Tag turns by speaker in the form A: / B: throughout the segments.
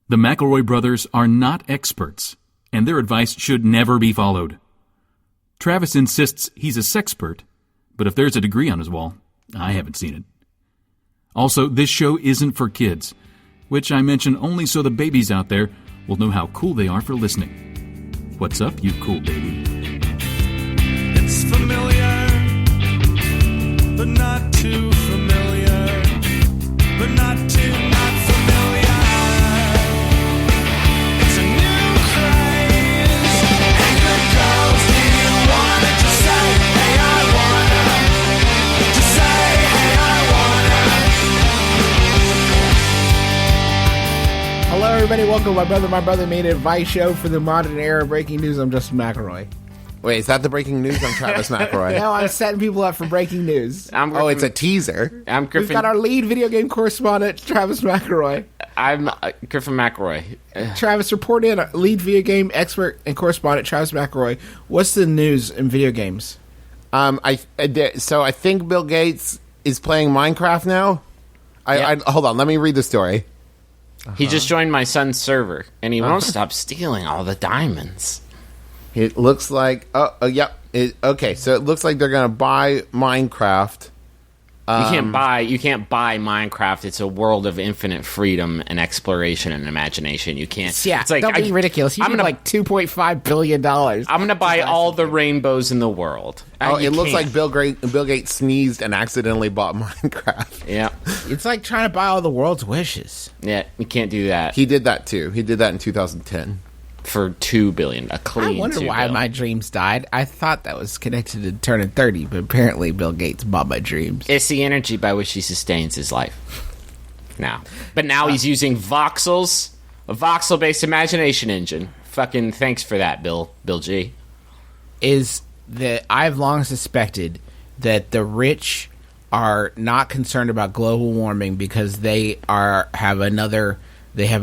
A: The McElroy brothers are not experts, and their advice should never be followed. Travis insists he's a sexpert, but if there's a degree on his wall, I haven't seen it. Also, this show isn't for kids, which I mention only so the babies out there will know how cool they are for listening. What's up, you cool baby?
B: It's familiar, but not too familiar, but not too not familiar. It's a new craze. Hey, good girls, do you wanna just say, hey, I wanna? Just say, hey, I wanna.
C: Hello, everybody. Welcome to My Brother Made Advice Show for the modern era of breaking news. I'm Justin McElroy.
D: Wait, is that the breaking news? I'm Travis McElroy.
C: No, I'm setting people up for breaking news.
D: Oh, it's a teaser.
E: I'm Griffin.
C: We've got our lead video game correspondent, Travis McElroy.
E: I'm Griffin McElroy.
C: Travis, report in. Lead video game expert and correspondent, Travis McElroy. What's the news in video games?
D: I think Bill Gates is playing Minecraft now. Hold on, let me read the story.
E: He just joined my son's server, and he won't stop stealing all the diamonds.
D: It looks like yep. Okay, so it looks like they're gonna buy Minecraft.
E: You can't buy Minecraft. It's a world of infinite freedom and exploration and imagination. You can't.
C: Yeah,
E: it's like,
C: don't be ridiculous. You need like $2.5 billion.
E: I'm gonna buy all the rainbows in the world.
D: It looks like Bill Gates sneezed and accidentally bought Minecraft.
E: Yeah,
C: it's like trying to buy all the world's wishes.
E: yeah, you can't do that.
D: He did that too. He did that in 2010.
E: For $2 billion, a clean.
C: I wonder
E: $2
C: why
E: billion.
C: my dreams died. I thought that was connected to turning 30, but apparently Bill Gates bought my dreams.
E: It's the energy by which he sustains his life. But now he's using voxels, a voxel-based imagination engine. Fucking thanks for that, Bill G.
C: Is that I've long suspected that the rich are not concerned about global warming because they have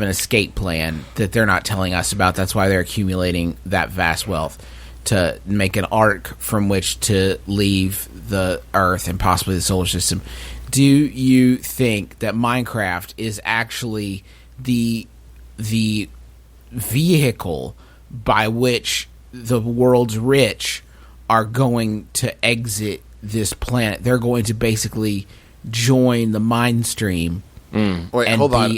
C: an escape plan that they're not telling us about. That's why they're accumulating that vast wealth to make an arc from which to leave the Earth and possibly the solar system. Do you think that Minecraft is actually the vehicle by which the world's rich are going to exit this planet? They're going to basically join the mind stream.
D: Wait, hold on.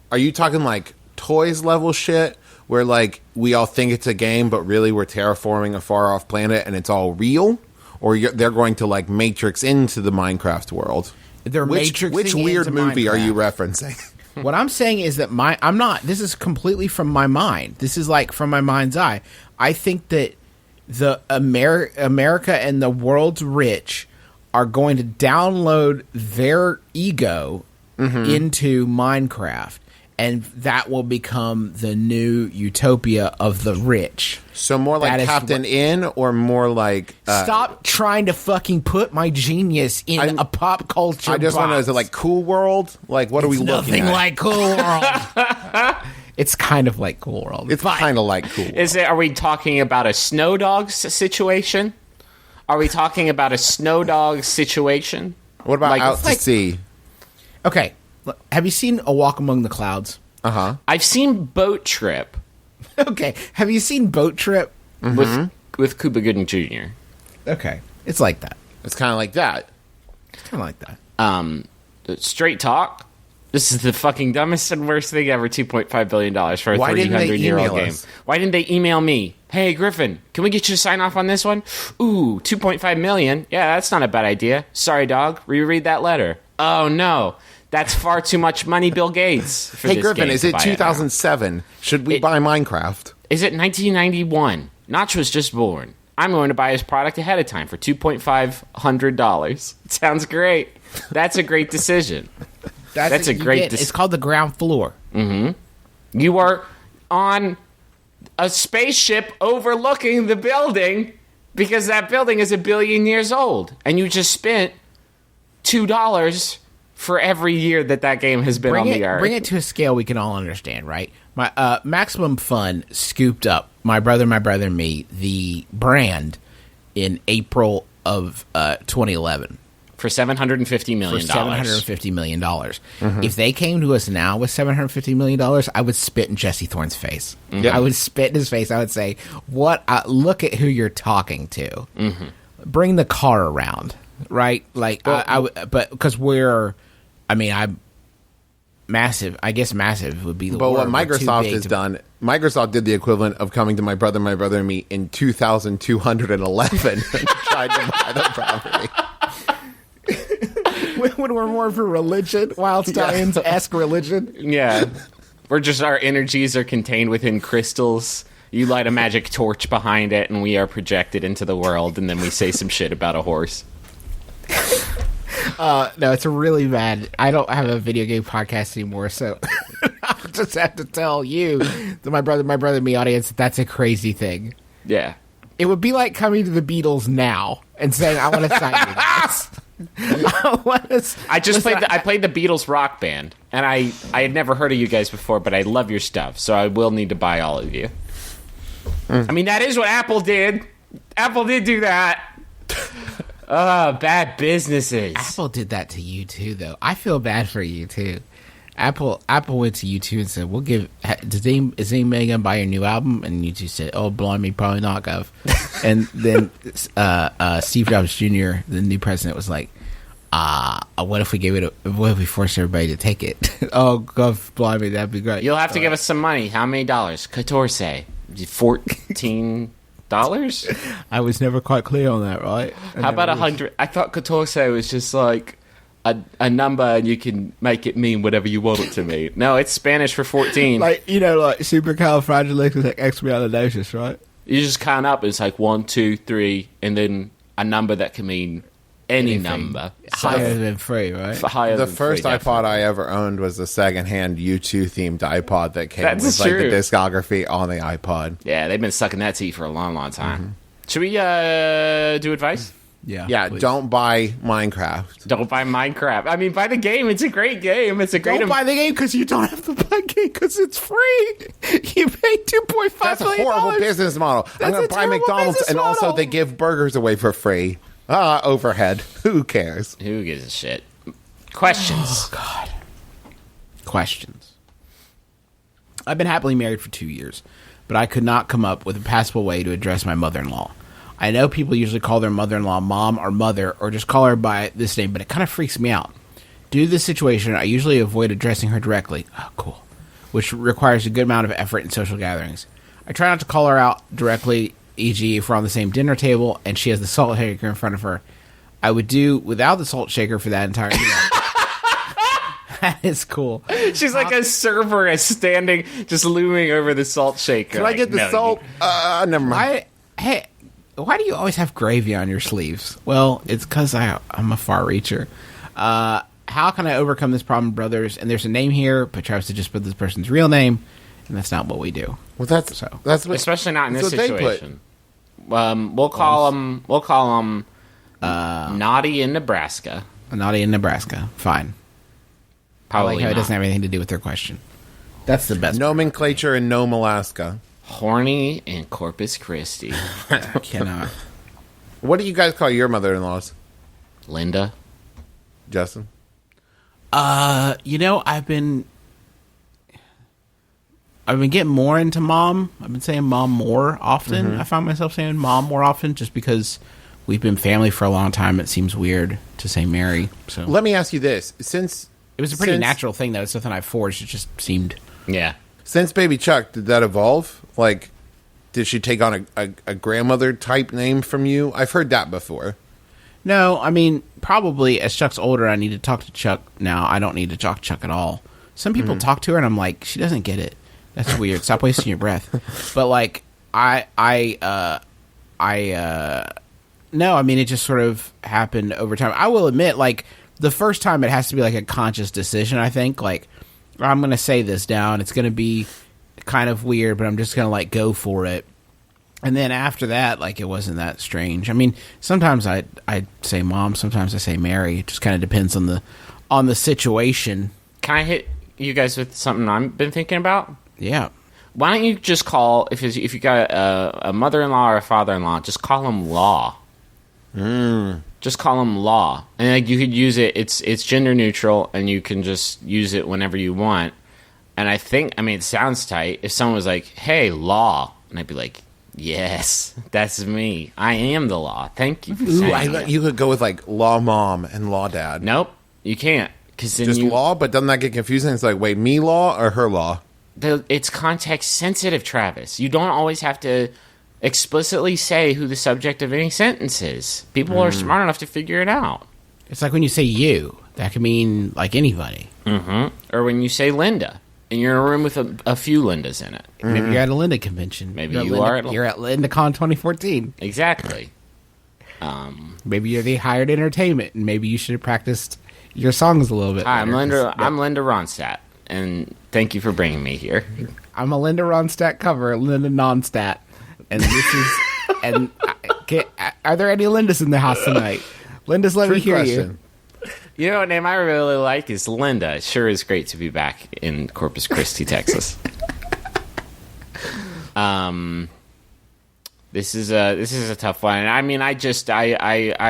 D: Are you talking like toys level shit where like we all think it's a game but really we're terraforming a far off planet and it's all real? Or they're going to like Matrix into the Minecraft world? Which weird movie are you referencing?
C: What I'm saying is that this is completely from my mind. This is like from my mind's eye. I think that the America and the world's rich are going to download their ego into Minecraft. And that will become the new utopia of the rich.
D: So more like Captain In or more like...
C: Stop trying to fucking put my genius in a pop culture
D: I just want to know, is it like Cool World? Like, what are we looking at?
C: Nothing like Cool World. It's kind of like Cool World.
D: It's kind of like Cool World.
E: Are we talking about a Snow Dogs situation? Are we talking about a Snow Dogs situation?
D: What about Out to Sea?
C: Okay. Have you seen A Walk Among the Clouds?
D: Uh-huh.
E: I've seen Boat Trip.
C: Okay. Have you seen Boat Trip?
E: With Cuba Gooding Jr.
C: Okay. It's like that.
D: It's kind of like that.
C: It's kind of like that.
E: Straight talk. This is the fucking dumbest and worst thing ever. $2.5 billion for a 300-year-old game. Why didn't they email me? Hey, Griffin, can we get you to sign off on this one? Ooh, $2.5 million. Yeah, that's not a bad idea. Sorry, dog. Reread that letter. Oh, no. That's far too much money, Bill Gates.
D: Hey, Griffin, is it 2007? Should we buy Minecraft?
E: Is it 1991? Notch was just born. I'm going to buy his product ahead of time for $2,500. Sounds great. That's a great decision. That's a great decision.
C: It's called the ground floor.
E: Mm-hmm. You are on a spaceship overlooking the building because that building is 1 billion years old. And you just spent $2 for every year that game has been on the earth.
C: Bring it to a scale we can all understand, right? My Maximum Fun scooped up My Brother, Me, the brand, in April of 2011.
E: For $750 million.
C: For $750 million. If they came to us now with $750 million, I would spit in Jesse Thorne's face.
D: Yep.
C: I would spit in his face. I would say, look at who you're talking to. Bring the car around, right? Like, but because I'm massive. I guess massive would be the
D: But
C: word.
D: what Microsoft has done, Microsoft did the equivalent of coming to my brother and me in 2211 and tried to buy the property.
C: When we're more of a religion, Wild Stallions-esque religion.
E: Yeah. Our energies are contained within crystals. You light a magic torch behind it, and we are projected into the world, and then we say some shit about a horse.
C: No, it's a really bad. I don't have a video game podcast anymore, so I'll just have to tell you, my brother and me audience, that's a crazy thing.
E: Yeah.
C: It would be like coming to the Beatles now and saying, "I want to sign you guys."
E: I played the Beatles rock band, and I had never heard of you guys before, but I love your stuff, so I will need to buy all of you. I mean, that is what Apple did. Apple did do that. Bad businesses.
C: Apple did that to you too, though. I feel bad for you too. Apple went to you two and said, "We'll give. Is anybody gonna buy your new album?" And you two said, "Oh, blimey, probably not, Gov." And then Steve Jobs Jr., the new president, was like, "What if we gave it? What if we forced everybody to take it?" Oh, Gov, blimey, that'd be great.
E: You'll have to give us some money. How many dollars? 14. $14.
C: I was never quite clear on that, right?
E: How about 100? I thought 14 was just like a number, and you can make it mean whatever you want it to mean. No, it's Spanish for 14.
C: Like, like supercalifragilisticexpialidocious, right?
E: You just count up. It's like 1, 2, 3, and then a number that can mean any number.
C: Higher than 3, right?
D: The first iPod I ever owned was a secondhand U2 themed iPod that came with like the discography on the iPod.
E: Yeah, they've been sucking that tea for a long, long time. Should we do advice?
D: Yeah, please. Don't buy Minecraft.
E: Don't buy Minecraft. I mean, buy the game. It's a great game.
C: Don't buy the game because you don't have to buy the game because it's free. You pay $2.5
D: That's a horrible business model. I'm going to buy McDonald's and also they give burgers away for free. Overhead. Who cares?
E: Who gives a shit? Questions.
C: Oh, God. Questions. I've been happily married for 2 years, but I could not come up with a passable way to address my mother-in-law. I know people usually call their mother-in-law mom or mother or just call her by this name, but it kind of freaks me out. Due to this situation, I usually avoid addressing her directly. Oh, cool. Which requires a good amount of effort in social gatherings. I try not to call her out directly, e.g. if we're on the same dinner table and she has the salt shaker in front of her. I would do without the salt shaker for that entire meal. That is cool.
E: She's like a server standing, just looming over the salt shaker.
D: Can I get the salt? Never mind.
C: Why do you always have gravy on your sleeves? Well, it's because I'm a far reacher. How can I overcome this problem, brothers? And there's a name here, but Travis to just put this person's real name, and that's not what we do.
D: Well, that's what,
E: especially not in this situation. We'll call him Naughty in Nebraska.
C: Naughty in Nebraska. Fine.
E: Probably
C: I like how it doesn't have anything to do with their question. That's the best.
D: Nomenclature in Nome, Alaska.
E: Horny in Corpus Christi.
C: I cannot.
D: What do you guys call your mother-in-laws?
E: Linda.
D: Justin?
C: I've been getting more into mom. I've been saying mom more often. I find myself saying mom more often just because we've been family for a long time. It seems weird to say Mary. So
D: let me ask you this.
C: It was a pretty natural thing, though. It's something I forged. It just seemed...
E: Yeah.
D: Since Baby Chuck, did that evolve? Like, did she take on a grandmother-type name from you? I've heard that before.
C: No, I mean, probably as Chuck's older, I need to talk to Chuck now. I don't need to talk to Chuck at all. Some people talk to her, and I'm like, she doesn't get it. That's weird. Stop wasting your breath. But, like, no, I mean, it just sort of happened over time. I will admit, like, the first time it has to be, like, a conscious decision, I think. Like, I'm going to say this down. It's going to be kind of weird, but I'm just going to, like, go for it. And then after that, like, it wasn't that strange. I mean, sometimes I say mom, sometimes I say Mary. It just kind of depends on the situation.
E: Can I hit you guys with something I've been thinking about?
C: Yeah.
E: Why don't you just call, if you got a mother-in-law or a father-in-law, just call them Law. Just call them law, and like you could use it. It's gender neutral, and you can just use it whenever you want. And I think, I mean, it sounds tight. If someone was like, "Hey, law," and I'd be like, "Yes, that's me. I am the law. Thank you for saying that."
D: You could go with like law mom and law dad.
E: Nope, you can't. Because
D: Just law, but doesn't that get confusing? It's like, wait, me law or her law?
E: It's context sensitive, Travis. You don't always have to explicitly say who the subject of any sentence is. People are smart enough to figure it out.
C: It's like when you say you. That can mean like anybody.
E: Mm-hmm. Or when you say Linda, and you're in a room with a few Lindas in it.
C: Maybe you're at a Linda convention.
E: Maybe
C: you're
E: you are.
C: You're at LindaCon 2014.
E: Exactly.
C: Maybe you're the hired entertainment, and maybe you should have practiced your songs a little bit.
E: Hi,
C: better.
E: I'm Linda Ronstadt, and thank you for bringing me here.
C: I'm a Linda Ronstadt cover, Linda Nonstat, and this is. And are there any Lindas in the house tonight? Lindas, let me hear you.
E: You know what name I really like is Linda. It sure is great to be back in Corpus Christi, Texas. This is a tough one. And I mean, I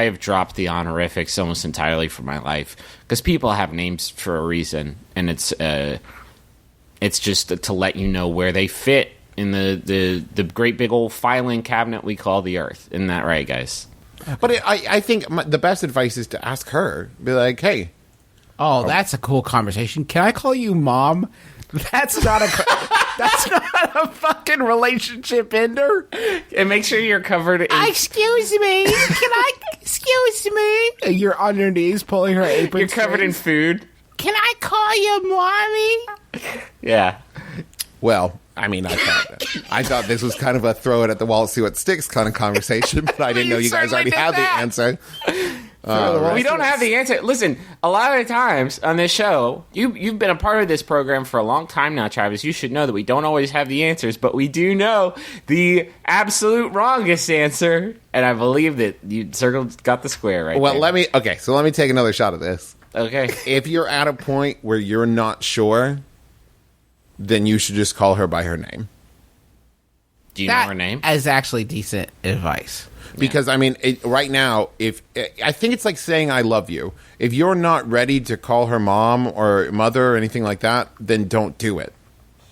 E: have dropped the honorifics almost entirely from my life because people have names for a reason, and it's just to let you know where they fit in the great big old filing cabinet we call the Earth. Isn't that right, guys?
D: But I think the best advice is to ask her. Be like, hey.
C: Oh, that's a cool conversation. Can I call you Mom? That's not a fucking relationship ender.
E: And make sure you're covered in...
C: Excuse me. Excuse me? You're on your knees pulling her apron.
E: You're covered in food.
C: Can I call you Mommy?
E: Yeah.
D: Well, I mean, I thought this was kind of a throw it at the wall, see what sticks kind of conversation, but I didn't know you guys already had the answer.
E: We don't have the answer. Listen, a lot of the times on this show, you've been a part of this program for a long time now, Travis. You should know that we don't always have the answers, but we do know the absolute wrongest answer, and I believe that you got the square right.
D: Well,
E: there.
D: let me take another shot at this.
E: Okay.
D: If you're at a point where you're not sure, then you should just call her by her name.
E: Do you know her name?
C: That is actually decent advice.
D: Because, I mean, right now, I think it's like saying I love you. If you're not ready to call her mom or mother or anything like that, then don't do it.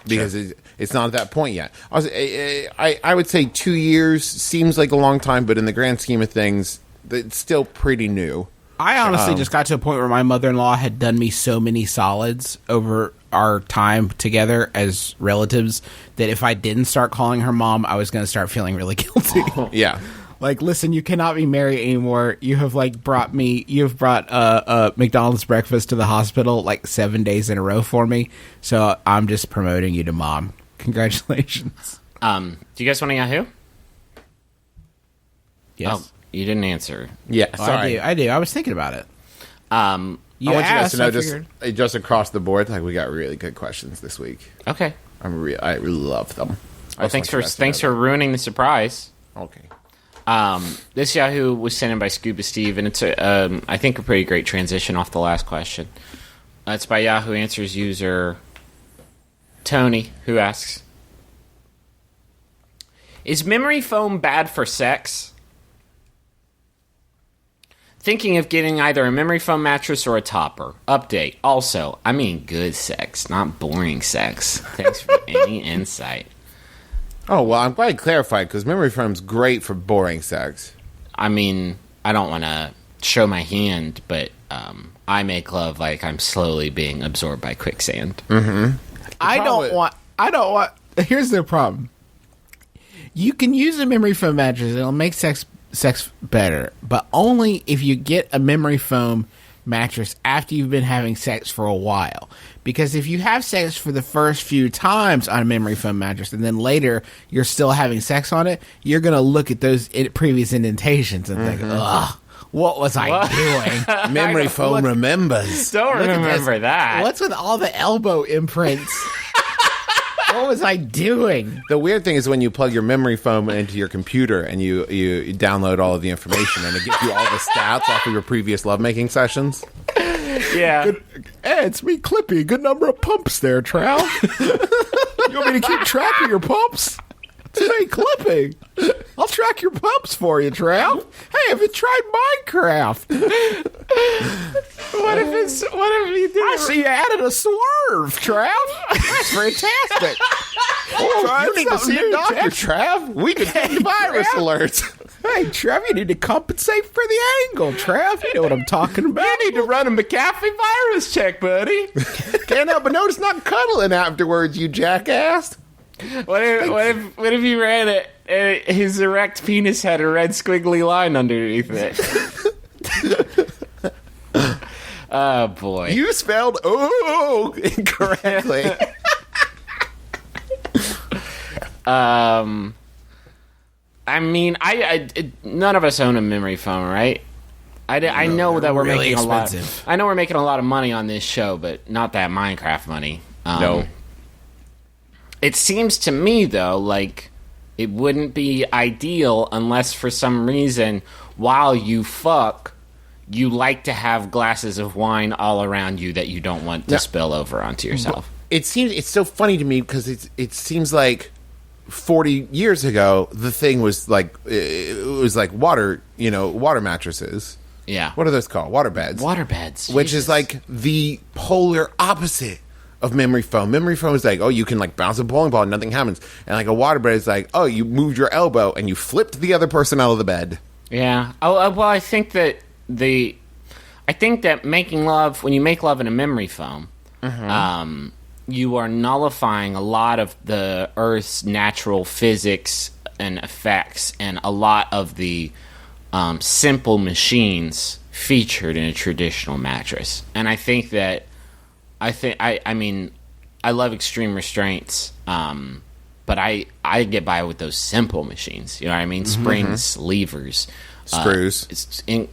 D: Because it's not at that point yet. I would say 2 years seems like a long time, but in the grand scheme of things, it's still pretty new.
C: I honestly just got to a point where my mother-in-law had done me so many solids over our time together as relatives that if I didn't start calling her mom, I was going to start feeling really guilty.
D: Yeah.
C: Like, listen, you cannot be married anymore. You have brought McDonald's breakfast to the hospital like 7 days in a row for me. So I'm just promoting you to mom. Congratulations.
E: Do you guys want to Yahoo?
C: Yes.
E: Oh, you didn't answer.
D: Yeah,
C: Oh,
D: sorry.
C: I do. I was thinking about it.
E: You
D: I want you guys to know,
C: I figured.
D: just across the board, like we got really good questions this week.
E: Okay.
D: I really love them.
E: Well, thanks for ruining the surprise.
D: Okay.
E: This Yahoo was sent in by Scuba Steve, and it's I think a pretty great transition off the last question. It's by Yahoo Answers user Tony, who asks, "Is memory foam bad for sex? Thinking of getting either a memory foam mattress or a topper. Update. Also, I mean good sex, not boring sex. Thanks for any insight."
D: Oh, well, I'm glad you clarified, because memory foam's great for boring sex.
E: I mean, I don't want to show my hand, but I make love like I'm slowly being absorbed by quicksand.
D: Mm-hmm.
C: I don't want. Here's the problem. You can use a memory foam mattress; it'll make sex better, but only if you get a memory foam mattress after you've been having sex for a while. Because if you have sex for the first few times on a memory foam mattress and then later you're still having sex on it, you're going to look at those previous indentations and think, ugh, what was I doing?
D: Memory foam remembers.
E: Don't remember that.
C: What's with all the elbow imprints? What was I doing?
D: The weird thing is when you plug your memory foam into your computer and you download all of the information and it gives you all the stats off of your previous lovemaking sessions.
E: Yeah.
C: Hey, it's me, Clippy. Good number of pumps there, Trow. You want me to keep track of your pumps? It's me, Clippy. I'll track your pumps for you, Trav. Hey, have you tried Minecraft?
E: What if you did?
C: I see you added a swerve, Trav. That's fantastic.
D: You need to see a doctor, Trav. We can take virus alerts.
C: Hey, Trav, you need to compensate for the angle, Trav. You know what I'm talking about.
E: You need to run a McAfee virus check, buddy.
D: Can't help but notice not cuddling afterwards, you jackass.
E: What if you ran it? His erect penis had a red squiggly line underneath it. Oh boy!
D: You spelled "oh" incorrectly.
E: I mean, none of us own a memory foam, right? I know that we're
C: really
E: making
C: expensive.
E: a lot. I know we're making a lot of money on this show, but not that Minecraft money.
D: No.
E: It seems to me though like it wouldn't be ideal unless for some reason while you fuck, you like to have glasses of wine all around you that you don't want to spill over onto yourself.
D: It's so funny to me because it seems like 40 years ago the thing was like it was like water mattresses.
E: Yeah.
D: What are those called? Water beds. Which
E: Jesus.
D: is like the polar opposite of memory foam. Memory foam is like, oh, you can like bounce a bowling ball and nothing happens. And like a water bed is like, oh, you moved your elbow and you flipped the other person out of the bed.
E: Yeah. Oh, well, I think that making love, when you make love in a memory foam, you are nullifying a lot of the Earth's natural physics and effects and a lot of the simple machines featured in a traditional mattress. And I think that I mean, I love extreme restraints, but I get by with those simple machines. You know what I mean? Springs, levers,
D: screws.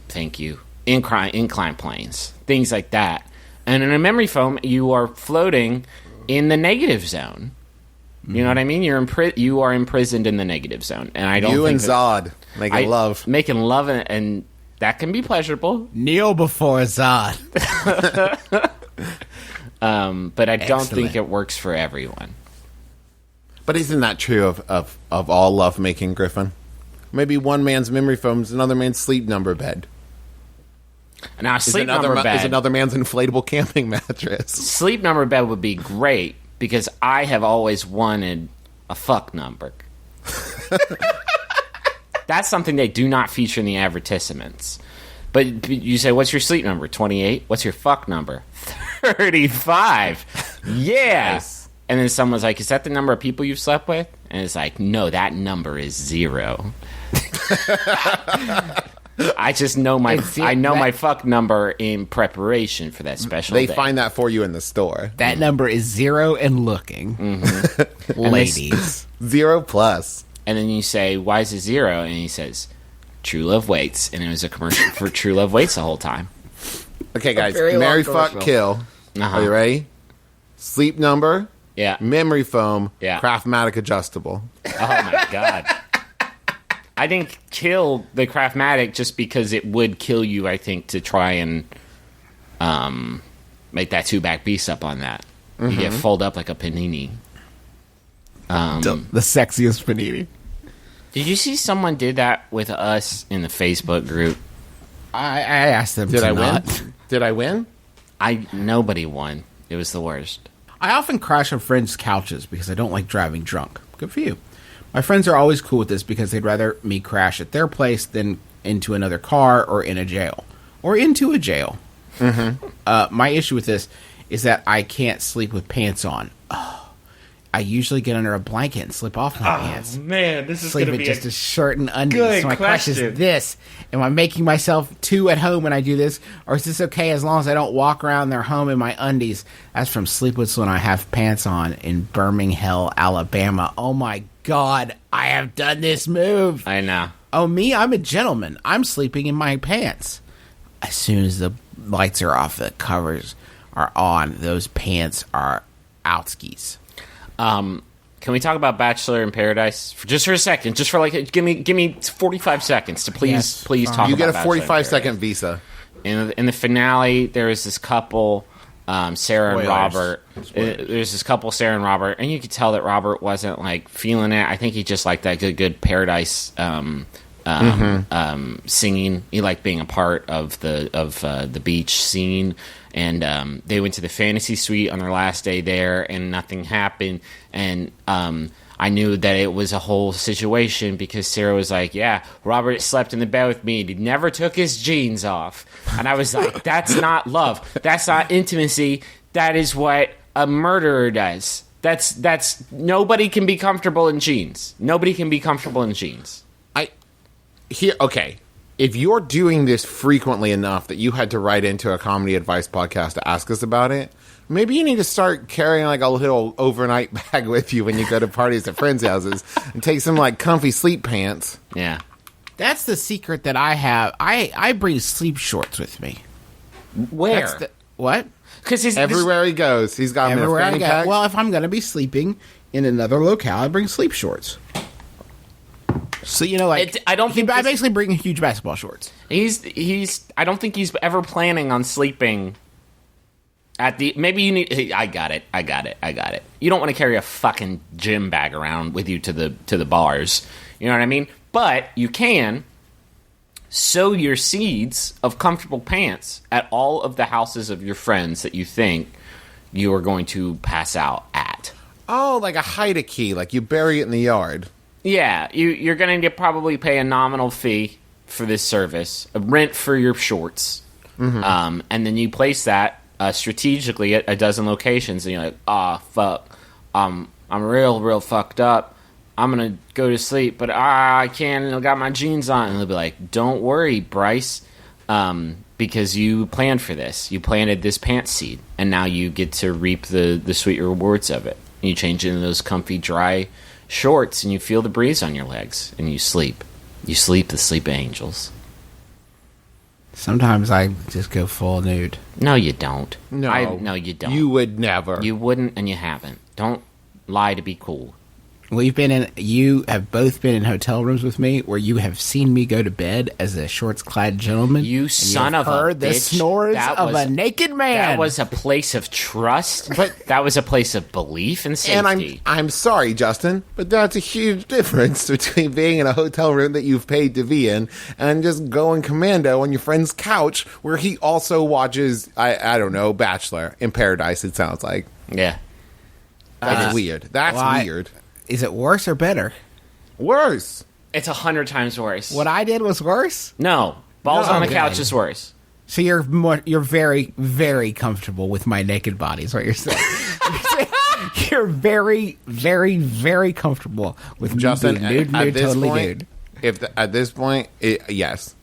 E: Thank you. Incline planes, things like that. And in a memory foam, you are floating in the negative zone. You know what I mean? You are imprisoned in the negative zone, and I don't.
D: You
E: think
D: and Zod making love,
E: and that can be pleasurable.
C: Kneel before Zod.
E: But I don't
C: Excellent.
E: think it works for everyone.
D: But isn't that true of all lovemaking, Griffin? Maybe one man's memory foam is another man's sleep number bed.
E: Now, sleep number bed
D: is another man's inflatable camping mattress.
E: Sleep number bed would be great because I have always wanted a fuck number. That's something they do not feature in the advertisements. But you say, what's your sleep number? 28? What's your fuck number? 35. Yeah.
D: Nice.
E: And then someone's like, is that the number of people you've slept with? And it's like, no, that number is 0. I just know my fuck number in preparation for that special
D: They
E: day.
D: find that for you in the store.
C: That number is 0 and looking. Ladies.
D: 0+.
E: And then you say, why is it 0? And he says, True Love Waits. And it was a commercial for True Love Waits the whole time.
D: Okay, guys.
C: very long
D: Marry, fuck,
C: commercial.
D: kill.
E: Uh-huh.
D: Are you ready? Sleep number,
E: Yeah.
D: memory foam,
E: Yeah.
D: Craftmatic adjustable.
E: Oh, my God. I didn't kill the Craftmatic just because it would kill you, I think, to try and make that 2-back beast up on that. You get fold up like a panini.
C: The sexiest panini.
E: Did you see someone did that with us in the Facebook group?
C: I asked them
D: Did
C: to
D: I win?
C: not.
D: Did I win?
E: Nobody won. It was the worst.
C: I often crash on friends' couches because I don't like driving drunk. Good for you. My friends are always cool with this because they'd rather me crash at their place than into another car or in a jail. Or into a jail. My issue with this is that I can't sleep with pants on. I usually get under a blanket and slip off my pants.
E: Man, this is
C: Sleep in just a shirt and undies. So my question is this. Am I making myself too at home when I do this? Or is this okay as long as I don't walk around their home in my undies? That's from Sleepless When I Have Pants On in Birmingham, Alabama. Oh my God, I have done this move.
E: I know.
C: Oh, me? I'm a gentleman. I'm sleeping in my pants. As soon as the lights are off, the covers are on, those pants are outskis.
E: Can we talk about Bachelor in Paradise for a second? Just for like, give me 45 seconds to please talk.
D: You
E: about
D: get a
E: Bachelor in
D: 45-second
E: Paradise.
D: visa.
E: In the finale, there is this couple Sarah and
C: Spoilers.
E: Robert. There's this couple, Sarah and Robert, and you could tell that Robert wasn't like feeling it. I think he just liked that good Paradise singing. He liked being a part of the beach scene. And they went to the fantasy suite on their last day there, and nothing happened. And I knew that it was a whole situation because Sarah was like, yeah, Robert slept in the bed with me and he never took his jeans off. And I was like, that's not love. That's not intimacy. That is what a murderer does. That's nobody can be comfortable in jeans. Nobody can be comfortable in jeans.
D: Okay. If you're doing this frequently enough that you had to write into a comedy advice podcast to ask us about it, maybe you need to start carrying like a little overnight bag with you when you go to parties at friends' houses and take some like comfy sleep pants.
E: Yeah.
C: That's the secret that I have. I bring sleep shorts with me.
E: Where?
C: What?
E: Because
D: Everywhere he goes, he's got
C: Everywhere
D: a
C: I
D: fanny
C: go.
D: pack.
C: Well, if I'm going to be sleeping in another locale, I bring sleep shorts. So
E: I don't think
C: I basically bring huge basketball shorts.
E: I don't think he's ever planning on sleeping at the. Maybe you need. I got it. You don't want to carry a fucking gym bag around with you to the bars. You know what I mean? But you can sow your seeds of comfortable pants at all of the houses of your friends that you think you are going to pass out at.
D: Oh, like a hide-a-key, like you bury it in the yard.
E: Yeah, you're going to probably pay a nominal fee for this service, a rent for your shorts, and then you place that strategically at a dozen locations, and you're like, fuck, I'm real fucked up. I'm going to go to sleep, but I can't, I got my jeans on. And they'll be like, don't worry, Bryce, because you planned for this. You planted this pants seed, and now you get to reap the sweet rewards of it. And you change into those comfy, dry shorts, and you feel the breeze on your legs, and you sleep. You sleep the sleep of angels.
C: Sometimes I just go full nude.
E: No, you don't.
D: No,
E: you don't.
D: You would never.
E: You wouldn't, and you haven't. Don't lie to be cool.
C: You have both been in hotel rooms with me where you have seen me go to bed as a shorts-clad gentleman.
E: You son of a bitch.
C: Heard the snores of a naked man.
E: That was a place of trust.
D: But
E: that was a place of belief and safety.
D: And I'm sorry, Justin, but that's a huge difference between being in a hotel room that you've paid to be in and just going commando on your friend's couch where he also watches, I don't know, Bachelor in Paradise, it sounds like.
E: Yeah.
D: That's weird. That's weird.
C: Is it worse or better?
D: Worse.
E: It's 100 times worse.
C: What I did was worse?
E: No. Balls on the
C: Okay.
E: couch is worse.
C: So you're very, very comfortable with my naked body, is what you're saying. You're very, very, very comfortable with
D: Justin,
C: me being nude, totally
D: point,
C: nude.
D: At this point, yes.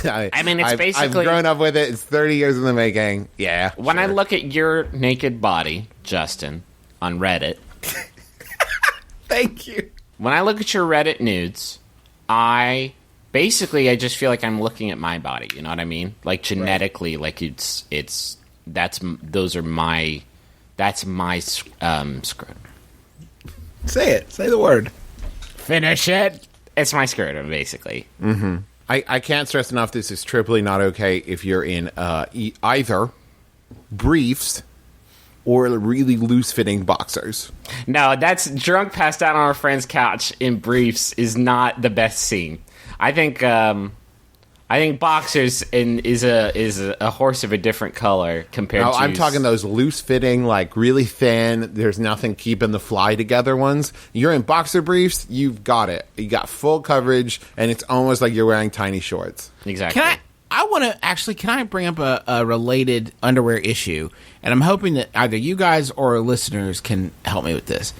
E: I mean, it's basically...
D: I've grown up with it. It's 30 years in the making. Yeah.
E: When I
D: sure.
E: look at your naked body, Justin, on Reddit...
C: Thank you.
E: When I look at your Reddit nudes, I just feel like I'm looking at my body. You know what I mean? Like genetically, like that's my scrotum.
C: Say it. Say the word. Finish it.
E: It's my scrotum, basically.
D: Mm-hmm. I can't stress enough. This is triply not okay if you're in either briefs or really loose-fitting boxers.
E: No, that's drunk passed out on our friend's couch in briefs is not the best scene. I think boxers is a horse of a different color compared to...
D: I'm talking those loose-fitting, like really thin, there's nothing keeping the fly together ones. You're in boxer briefs, you've got it. You got full coverage, and it's almost like you're wearing tiny shorts.
E: Exactly.
C: Can I bring up a related underwear issue? And I'm hoping that either you guys or listeners can help me with this.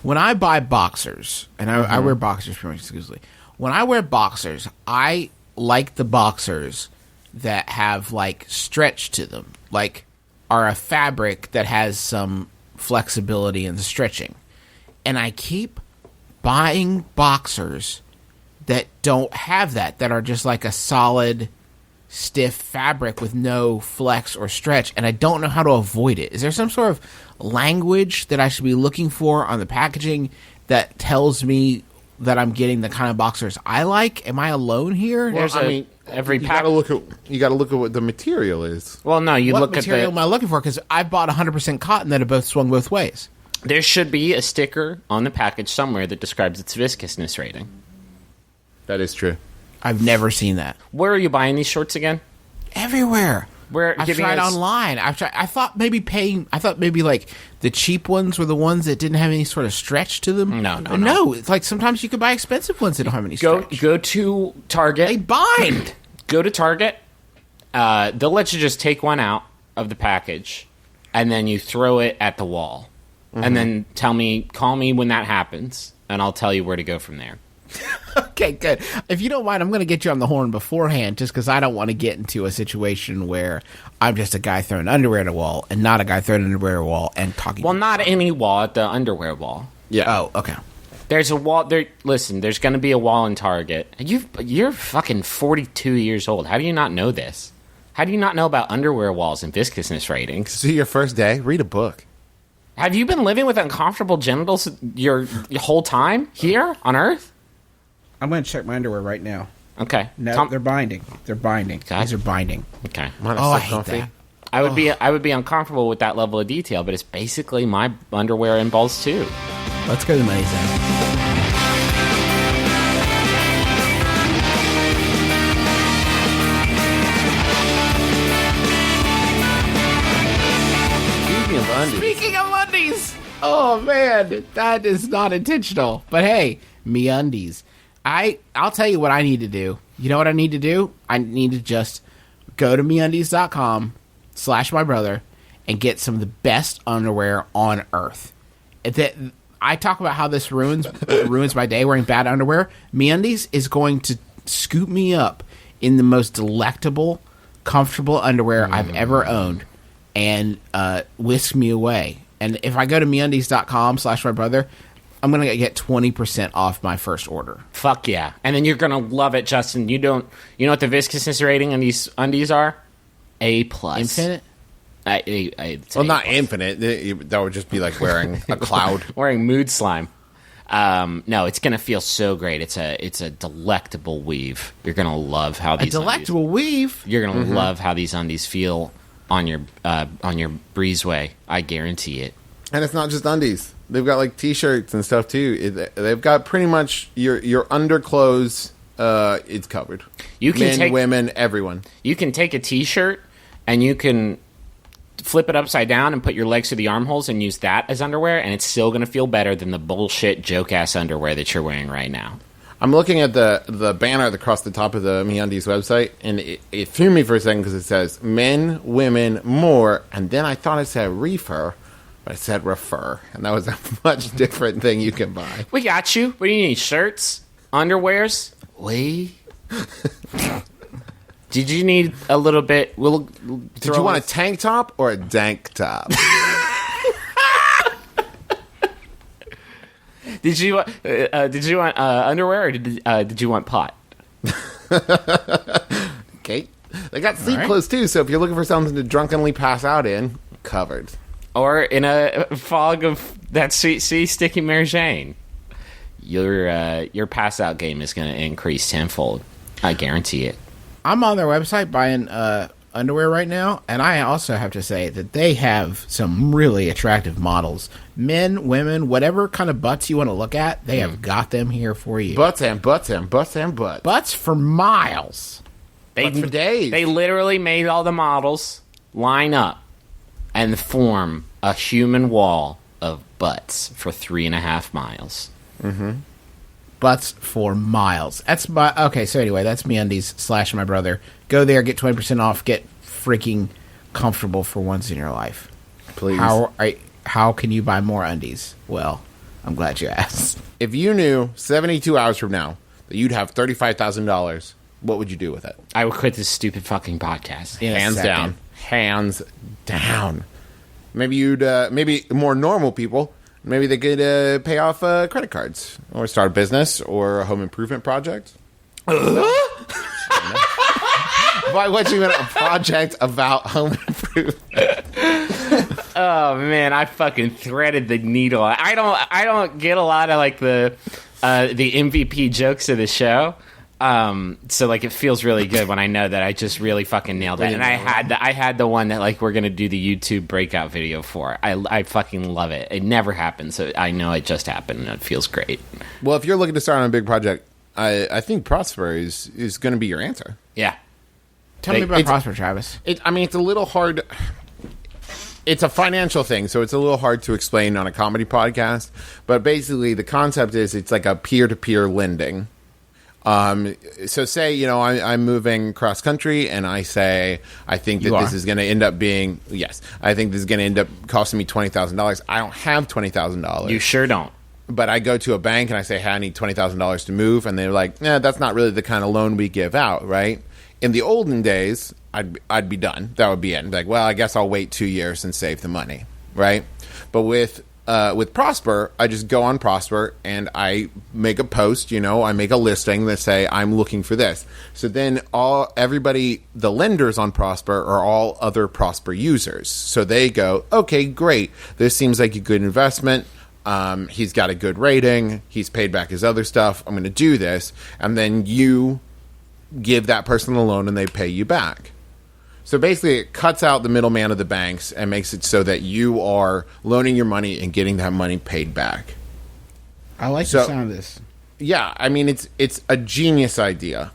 C: When I buy boxers, and I wear boxers pretty much exclusively. When I wear boxers, I like the boxers that have, like, stretch to them. Like, are a fabric that has some flexibility and stretching. And I keep buying boxers that don't have that are just like a solid... stiff fabric with no flex or stretch, and I don't know how to avoid it. Is there some sort of language that I should be looking for on the packaging that tells me that I'm getting the kind of boxers I like? Am I alone here?
D: Well,
E: every
D: You
E: pack.
D: gotta look at what the material is.
E: Well, no, you
C: What
E: look at
C: material
E: the.
C: am I looking for? Because I bought 100% cotton that have both swung both ways.
E: There should be a sticker on the package somewhere that describes its viscousness rating.
D: That is true.
C: I've never seen that.
E: Where are you buying these shorts again?
C: Everywhere.
E: Where
C: I've
E: giving
C: tried
E: us-
C: online. I thought maybe like the cheap ones were the ones that didn't have any sort of stretch to them.
E: No.
C: It's like sometimes you could buy expensive ones that don't have any
E: Go
C: stretch.
E: to Target.
C: They bind.
E: Go to Target. They'll let you just take one out of the package, and then you throw it at the wall, and then call me when that happens, and I'll tell you where to go from there.
C: Okay, good. If you don't mind, I'm going to get you on the horn beforehand just because I don't want to get into a situation where I'm just a guy throwing underwear at a wall and not a guy throwing underwear at a wall and talking.
E: Well, not any wall, at the underwear wall.
D: Yeah.
C: Oh, okay.
E: There's a wall there. Listen, there's going to be a wall in Target. You're fucking 42 years old. How do you not know this? How do you not know about underwear walls and viscousness ratings?
D: See your first day? Read a book.
E: Have you been living with uncomfortable genitals your whole time here on Earth?
C: I'm going to check my underwear right now.
E: Okay.
C: No, they're binding. They're binding.
E: Okay.
C: These are binding.
E: Okay.
D: Mine are
C: Oh,
D: so
C: I hate
D: comfy.
C: that.
E: I would be uncomfortable with that level of detail, but it's basically my underwear and balls too.
C: Let's go to the money zone.
D: Speaking of undies,
C: Speaking of undies, oh man, that is not intentional. But hey, me undies. I'll tell you what I need to do. You know what I need to do? I need to just go to meundies.com/mybrother and get some of the best underwear on earth. That I talk about how this ruins my day wearing bad underwear. MeUndies is going to scoop me up in the most delectable, comfortable underwear I've ever owned and whisk me away. And if I go to meundies.com/mybrother, I'm going to get 20% off my first order.
E: Fuck yeah. And then you're going to love it, Justin. You know what the viscousness rating on these undies are? A+.
C: Infinite?
D: well, not infinite. That would just be like wearing a cloud.
E: Wearing mood slime. No, it's going to feel so great. It's a delectable weave. You're going to love how
C: A
E: these
C: delectable weave?
E: You're going to love how these undies feel on your breezeway. I guarantee it.
D: And it's not just undies. They've got like t-shirts and stuff too. They've got pretty much your underclothes. It's covered.
E: You can
D: Men, women, everyone.
E: You can take a t-shirt and you can flip it upside down and put your legs through the armholes and use that as underwear, and it's still going to feel better than the bullshit joke-ass underwear that you're wearing right now.
D: I'm looking at the banner across the top of the MeUndies website, and it threw me for a second because it says men, women, more, and then I thought it said reefer, but it said refer, and that was a much different thing you can buy.
E: We got you. What do you need? Shirts? Underwears? We? Did you need a little bit?
D: Did you want a tank top or a dank top?
E: Did you want underwear or did you want pot?
D: Okay. They got sleep clothes too, so if you're looking for something to drunkenly pass out in, covered.
E: Or in a fog of that sweet sticky Mary Jane, your pass out game is going to increase tenfold. I guarantee it.
C: I'm on their website buying underwear right now, and I also have to say that they have some really attractive models. Men, women, whatever kind of butts you want to look at, they have got them here for you.
D: Butts and butts and butts and butts.
C: Butts for miles.
D: Butts for days.
E: They literally made all the models line up and form a human wall of butts for 3.5 miles.
D: Mm-hmm.
C: Butts for miles. That's my okay. So anyway, that's MeUndies/mybrother. Go there, get 20% off, get freaking comfortable for once in your life.
D: Please.
C: How can you buy more undies? Well, I'm glad you asked.
D: If you knew 72 hours from now that you'd have $35,000, what would you do with it?
E: I would quit this stupid fucking podcast.
C: In a
D: Hands
C: second.
D: down. Hands down. Maybe you'd, maybe more normal people, maybe they could pay off credit cards or start a business or a home improvement project. Why would you want a project about home improvement?
E: Oh man, I fucking threaded the needle. I don't get a lot of like the MVP jokes of the show, So like it feels really good when I know that I just really fucking nailed it. And I had the one that like we're gonna do the YouTube breakout video for. I fucking love it. It never happened, so I know it just happened, and it feels great.
D: Well, if you're looking to start on a big project, I think Prosper is going to be your answer.
E: Yeah.
C: Tell me about Prosper, Travis.
D: It's a little hard. It's a financial thing, so it's a little hard to explain on a comedy podcast. But basically, the concept is it's like a peer-to-peer lending. So say, I'm moving cross country and I say, I think that this is going to end up being, I think this is going to end up costing me $20,000. I don't have $20,000.
E: You sure don't.
D: But I go to a bank and I say, hey, I need $20,000 to move. And they're like, that's not really the kind of loan we give out, right? In the olden days, I'd be done. That would be it. Like, well, I guess I'll wait 2 years and save the money, right? But with Prosper, I just go on Prosper and I make a post, I make a listing that say I'm looking for this. So then everybody, the lenders on Prosper are all other Prosper users. So they go, okay, great. This seems like a good investment. He's got a good rating. He's paid back his other stuff. I'm going to do this. And then you give that person a loan and they pay you back. So basically, it cuts out the middleman of the banks and makes it so that you are loaning your money and getting that money paid back.
C: I like the sound of this.
D: Yeah, I mean, it's a genius idea.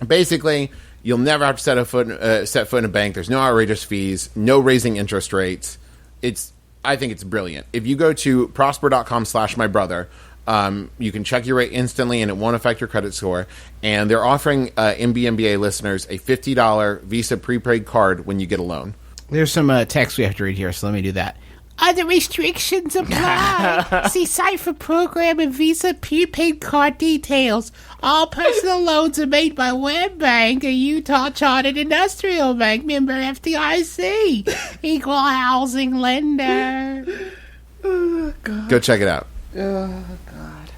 D: Basically, you'll never have to set foot in a bank. There's no outrageous fees, no raising interest rates. I think it's brilliant. If you go to prosper.com/mybrother, you can check your rate instantly and it won't affect your credit score. And they're offering MBMBA listeners a $50 Visa prepaid card when you get a loan.
C: There's some text we have to read here, so let me do that. Other restrictions apply. See site for program and Visa prepaid card details. All personal loans are made by Web Bank, a Utah Chartered Industrial Bank, member FDIC, equal housing lender.
D: Oh, God. Go check it out.
E: Oh, God.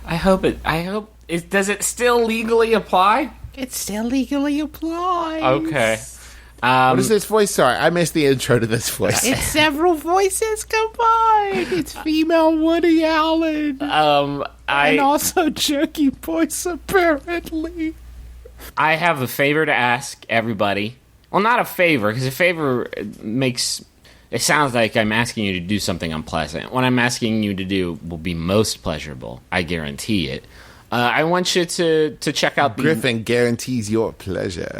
E: Does it still legally apply?
C: It still legally applies.
E: Okay.
D: What is this voice? Sorry, I missed the intro to this voice.
C: It's several voices combined. It's female Woody Allen. And also jerky voice, apparently.
E: I have a favor to ask everybody. Well, not a favor, because a favor makes... It sounds like I'm asking you to do something unpleasant. What I'm asking you to do will be most pleasurable. I guarantee it. I want you to check out
D: Griffin guarantees your pleasure.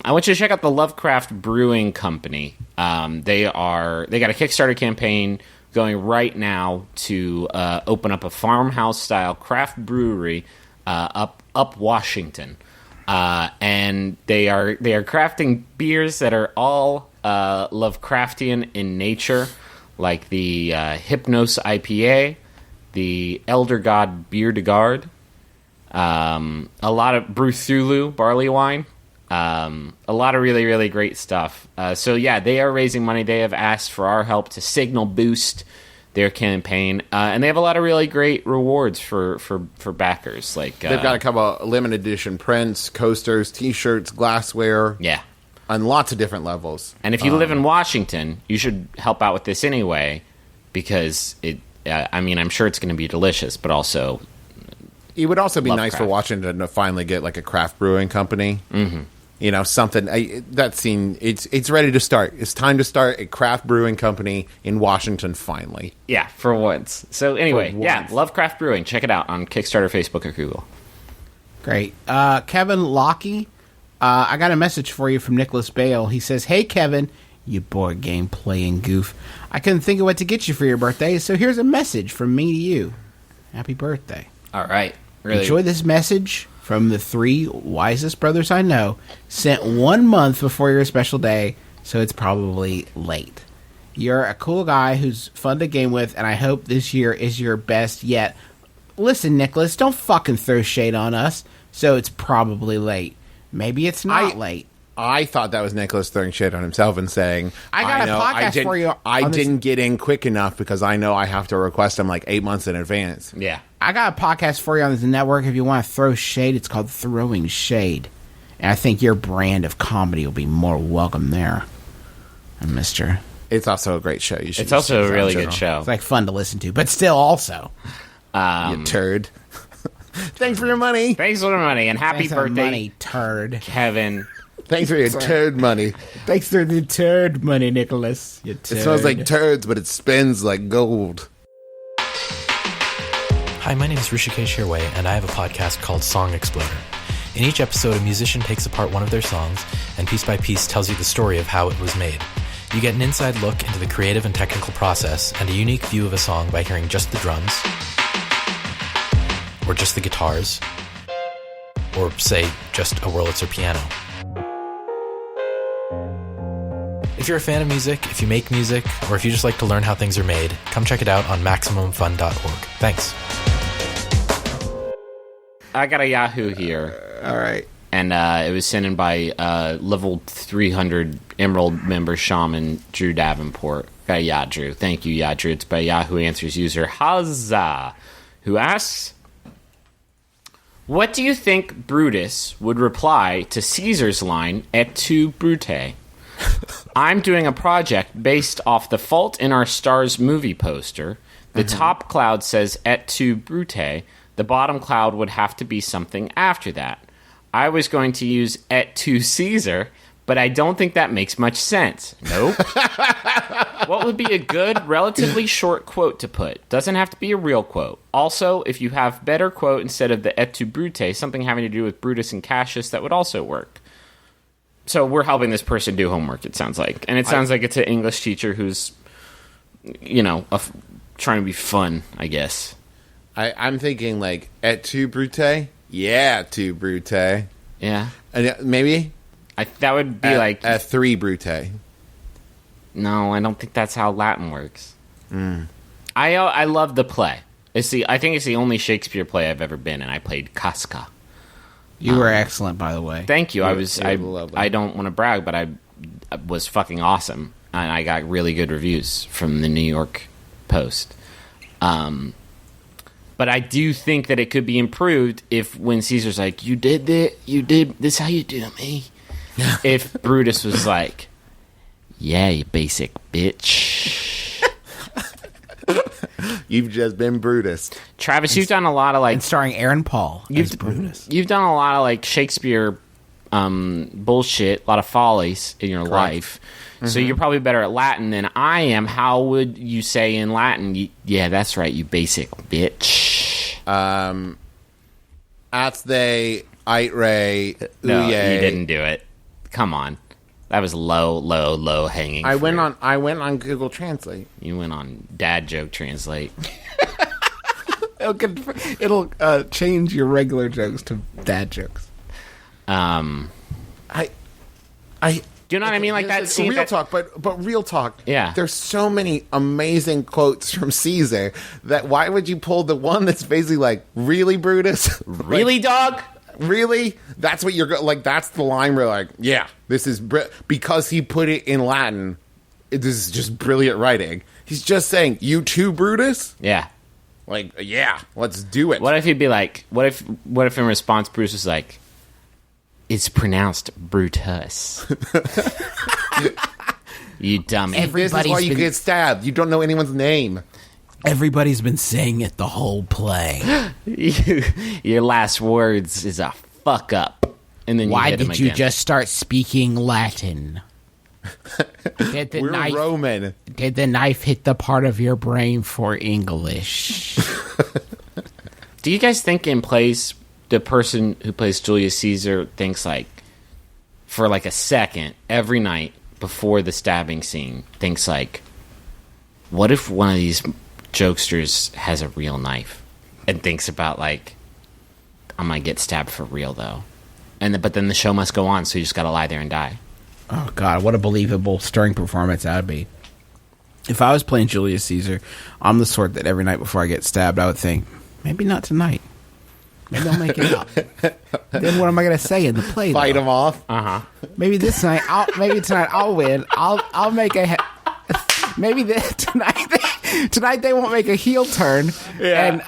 E: I want you to check out the Lovecraft Brewing Company. They got a Kickstarter campaign going right now to open up a farmhouse-style craft brewery up Washington. And they are crafting beers that are all Lovecraftian in nature, like the Hypnos IPA, the Elder God Beer de Garde, a lot of Bruthulu barley wine, a lot of really, really great stuff. So yeah, they are raising money. They have asked for our help to signal boost their campaign, and they have a lot of really great rewards for backers. Like
D: they've got a couple of limited edition prints, coasters, T-shirts, glassware.
E: Yeah.
D: On lots of different levels.
E: And if you live in Washington, you should help out with this anyway, because I'm sure it's going to be delicious, but also...
D: It would also be nice for Washington to finally get like a craft brewing company. Mm-hmm. Something that scene. It's ready to start. It's time to start a craft brewing company in Washington finally.
E: Yeah, for once. So anyway, yeah, Lovecraft Brewing. Check it out on Kickstarter, Facebook, or Google.
C: Great. Kevin Lockie, I got a message for you from Nicholas Bale. He says, "Hey Kevin, you board game playing goof. I couldn't think of what to get you for your birthday, so here's a message from me to you. Happy birthday."
E: All right. Really?
C: Enjoy this message from the 3 wisest brothers I know, sent 1 month before your special day, so it's probably late. You're a cool guy who's fun to game with, and I hope this year is your best yet. Listen, Nicholas, don't fucking throw shade on us, so it's probably late. Maybe it's not late.
D: I thought that was Nicholas throwing shit on himself and saying,
C: I got a podcast for you.
D: I didn't get in quick enough because I know I have to request them like 8 months in advance.
E: Yeah.
C: I got a podcast for you on this network. If you want to throw shade, it's called Throwing Shade. And I think your brand of comedy will be more welcome there, mister.
D: It's also a great show. You should.
E: It's also a really good show.
C: It's like fun to listen to, but still also.
D: You turd. Thanks for your money.
E: Thanks for the money, and happy
C: Thanks for
E: birthday,
C: money, turd.
E: Kevin.
D: Thanks for your turd money.
C: Thanks for the turd money, Nicholas. You turd.
D: It smells like turds, but it spins like gold.
F: Hi, my name is Rishikesh Hirway, and I have a podcast called Song Exploder. In each episode, a musician takes apart one of their songs and piece by piece tells you the story of how it was made. You get an inside look into the creative and technical process and a unique view of a song by hearing just the drums, or just the guitars, or, say, just a Wurlitzer piano. If you're a fan of music, if you make music, or if you just like to learn how things are made, come check it out on MaximumFun.org. Thanks.
E: I got a Yahoo here.
D: All right.
E: And it was sent in by level 300 Emerald member Shaman Drew Davenport. Got Drew. Thank you, Drew. It's by Yahoo Answers user Hazza, who asks, what do you think Brutus would reply to Caesar's line, et tu, Brute? I'm doing a project based off The Fault in Our Stars movie poster. The top cloud says et tu, Brute. The bottom cloud would have to be something after that. I was going to use et tu, Caesar, but I don't think that makes much sense. Nope. What would be a good, relatively short quote to put? Doesn't have to be a real quote. Also, if you have better quote instead of the et tu, Brute, something having to do with Brutus and Cassius, that would also work. So we're helping this person do homework, it sounds like. And it sounds like it's an English teacher who's, trying to be fun, I guess.
D: I'm thinking, like, et tu, Brute? Yeah, tu, Brute.
E: Yeah.
D: And maybe?
E: That would be like...
D: Et three, Brute.
E: No, I don't think that's how Latin works. I love the play. I think it's the only Shakespeare play I've ever been in. I played Casca.
C: You were excellent, by the way.
E: Thank you.
D: Lovely.
E: I don't want to brag, but I was fucking awesome. And I got really good reviews from the New York Post. But I do think that it could be improved if when Caesar's like, you did this how you do me. If Brutus was like, yeah, you basic bitch.
D: You've just been Brutus.
E: Travis, you've done a lot of like...
C: And starring Aaron Paul as Brutus.
E: You've done a lot of like Shakespeare bullshit, a lot of follies in your life. So you're probably better at Latin than I am. How would you say in Latin, yeah, that's right, you basic bitch?
D: Ats they, ite re,
E: No,
D: uye.
E: you didn't do it. Come on. That was low hanging
D: I
E: fruit.
D: went on Google Translate.
E: You went on Dad Joke Translate.
C: It'll change your regular jokes to dad jokes.
D: I
E: Do you know what I mean? Like that scene.
D: Real talk, but real talk.
E: Yeah.
D: There's so many amazing quotes from Caesar that why would you pull the one that's basically like, really, Brutus?
E: Really, dog?
D: Really? That's what you're like. That's the line where like, yeah, this is because he put it in Latin. This is just brilliant writing. He's just saying, "You too, Brutus."
E: Yeah.
D: Like, yeah, let's do it.
E: What if he'd be like? What if in response Bruce was like, "It's pronounced Brutus." You dummy.
D: This is why you get stabbed. You don't know anyone's name.
C: Everybody's been saying it the whole play.
E: Your last words is a fuck up, and then
C: Why
E: you hit him
C: did you
E: again.
C: just start speaking Latin?
D: We're Roman.
C: Did the knife hit the part of your brain for English?
E: Do you guys think in plays the person who plays Julius Caesar thinks like, for like a second every night before the stabbing scene, thinks like, what if one of these jokesters has a real knife, and thinks about like, I might get stabbed for real though, but then the show must go on, so you just gotta lie there and die.
C: Oh God, what a believable, stirring performance that would be. If I was playing Julius Caesar, I'm the sort that every night before I get stabbed, I would think, maybe not tonight. Maybe I'll make it up. Then what am I going to say in the play?
D: Fight him off.
C: Maybe this night, tonight I'll win. I'll make a. Maybe tonight they won't make a heel turn, and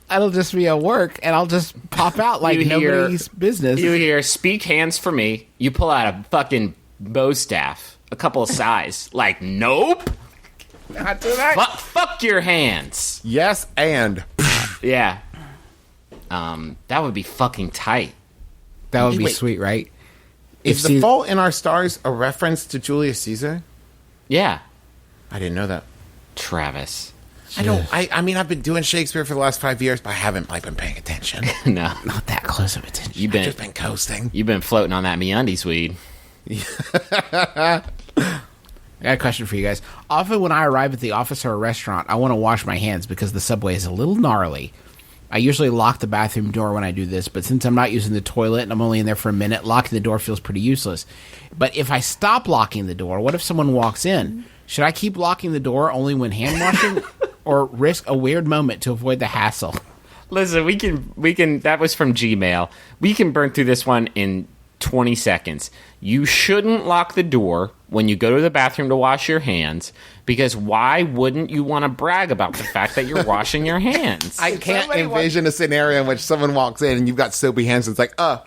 C: it'll just be a work, and I'll just pop out like nobody's business.
E: You hear, "Speak hands for me." You pull out a fucking bow staff, a couple of size. Like, nope.
C: Not tonight.
E: Fuck your hands.
D: Yes, and
E: Yeah. That would be fucking tight.
C: That would be
D: Wait.
C: sweet, right?
D: Is The Fault in Our Stars a reference to Julius Caesar?
E: Yeah.
D: I didn't know that.
E: Travis.
D: I mean, I've been doing Shakespeare for the last 5 years, but I haven't been paying attention.
E: No.
C: Not that close of attention.
E: You've
D: I've just been coasting.
E: You've been floating on that MeUndies weed.
C: I got a question for you guys. Often when I arrive at the office or a restaurant, I want to wash my hands because the subway is a little gnarly. I usually lock the bathroom door when I do this, but since I'm not using the toilet and I'm only in there for a minute, locking the door feels pretty useless. But if I stop locking the door, what if someone walks in? Should I keep locking the door only when hand washing or risk a weird moment to avoid the hassle?
E: Listen, we can, that was from Gmail. We can burn through this one in 20 seconds. You shouldn't lock the door when you go to the bathroom to wash your hands, because why wouldn't you want to brag about the fact that you're washing your hands?
D: I can't envision a scenario in which someone walks in and you've got soapy hands and it's like,
E: Don't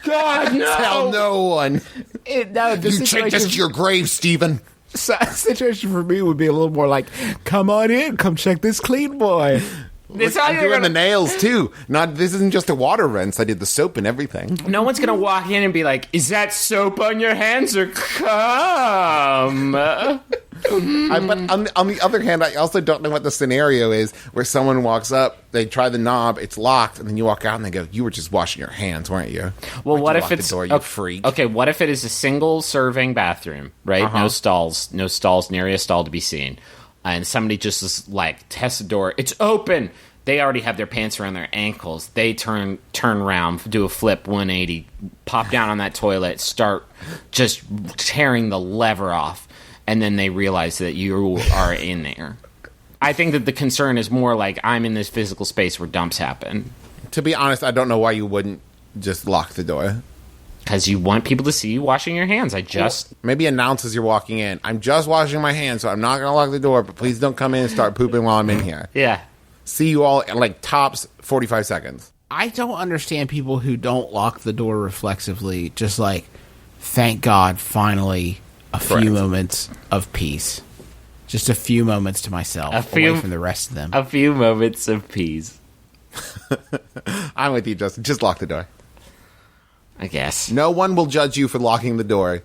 E: God, no!
D: tell no one.
C: The
D: You take this to your grave, Stephen.
C: situation for me would be a little more like, come on in, come check this clean boy.
E: It's how
D: I'm
E: you're
D: doing
E: gonna,
D: the nails, too. This isn't just a water rinse. I did the soap and everything.
E: no one's gonna walk in and be like, is that soap on your hands or cum?
D: But on the other hand, I also don't know what the scenario is where someone walks up, they try the knob, it's locked, and then you walk out and they go, you were just washing your hands, weren't you?
E: Well,
D: Why'd
E: what
D: you
E: if
D: lock
E: it's
D: the door, you freak?
E: Okay, what if it is a single serving bathroom, right? No stalls, nary a stall to be seen, and somebody just is like tests the door. It's open. They already have their pants around their ankles. They turn around, do a flip 180, pop down on that toilet, start just tearing the lever off, and then they realize that you are in there. I think that the concern is more like, I'm in this physical space where dumps happen.
D: To be honest, I don't know why you wouldn't just lock the door.
E: Because you want people to see you washing your hands.
D: Maybe announce as you're walking in, I'm just washing my hands, so I'm not going to lock the door, but please don't come in and start pooping while I'm in here.
E: Yeah.
D: See you all in like tops 45 seconds.
C: I don't understand people who don't lock the door reflexively, just like, thank God, finally, a
D: Correct.
C: few moments of peace. Just a few moments to myself, away from the rest of them.
E: A few moments of peace.
D: I'm with you, Justin. Just lock the door.
E: I guess.
D: No one will judge you for locking the door,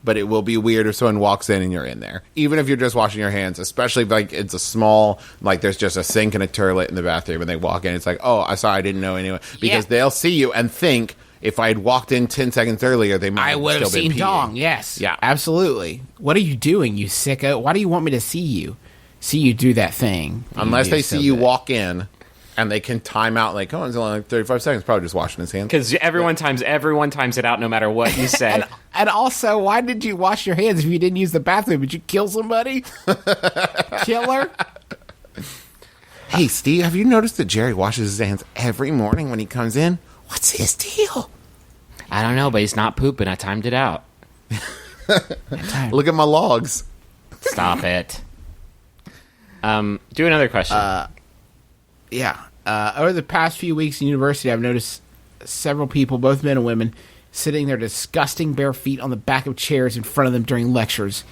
D: but it will be weird if someone walks in and you're in there. Even if you're just washing your hands, especially if like it's a small, like there's just a sink and a toilet in the bathroom and they walk in, it's like, oh, I didn't know anyway. Because they'll see you and think, if I had walked in 10 seconds earlier, they might
C: I
D: have
C: would have
D: still been
C: seen
D: peeing.
C: Dong, yes.
D: Yeah.
C: Absolutely. What are you doing, you sicko? Why do you want me to see you? See you do that thing.
D: Unless
C: do
D: they
C: so
D: see you
C: good.
D: walk in and they can time out, like, oh, it's only like 35 seconds, probably just washing his hands.
E: Because everyone times it out no matter what you say.
C: And also, why did you wash your hands if you didn't use the bathroom? Did you kill somebody? Killer?
D: Hey, Steve, have you noticed that Jerry washes his hands every morning when he comes in? What's his deal?
E: I don't know, but he's not pooping. I timed it out.
D: Look at my logs.
E: Stop it. Do another question.
C: Yeah. Over the past few weeks in university, I've noticed several people, both men and women, sitting their disgusting bare feet on the back of chairs in front of them during lectures.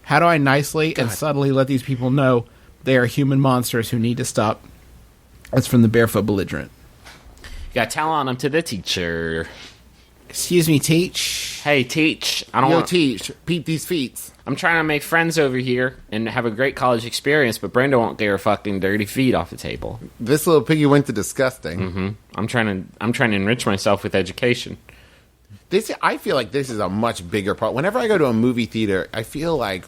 C: How do I nicely and subtly let these people know they are human monsters who need to stop? That's from the Barefoot Belligerent.
E: You got to tell on them to the teacher.
C: Excuse me, teach.
E: Hey, teach. I don't
D: Yo,
E: want.
D: teach. Peep these feet.
E: I'm trying to make friends over here and have a great college experience, but Brenda won't get her fucking dirty feet off the table.
D: This little piggy went to disgusting.
E: Mm-hmm. I'm trying to enrich myself with education.
D: I feel like this is a much bigger problem. Whenever I go to a movie theater, I feel like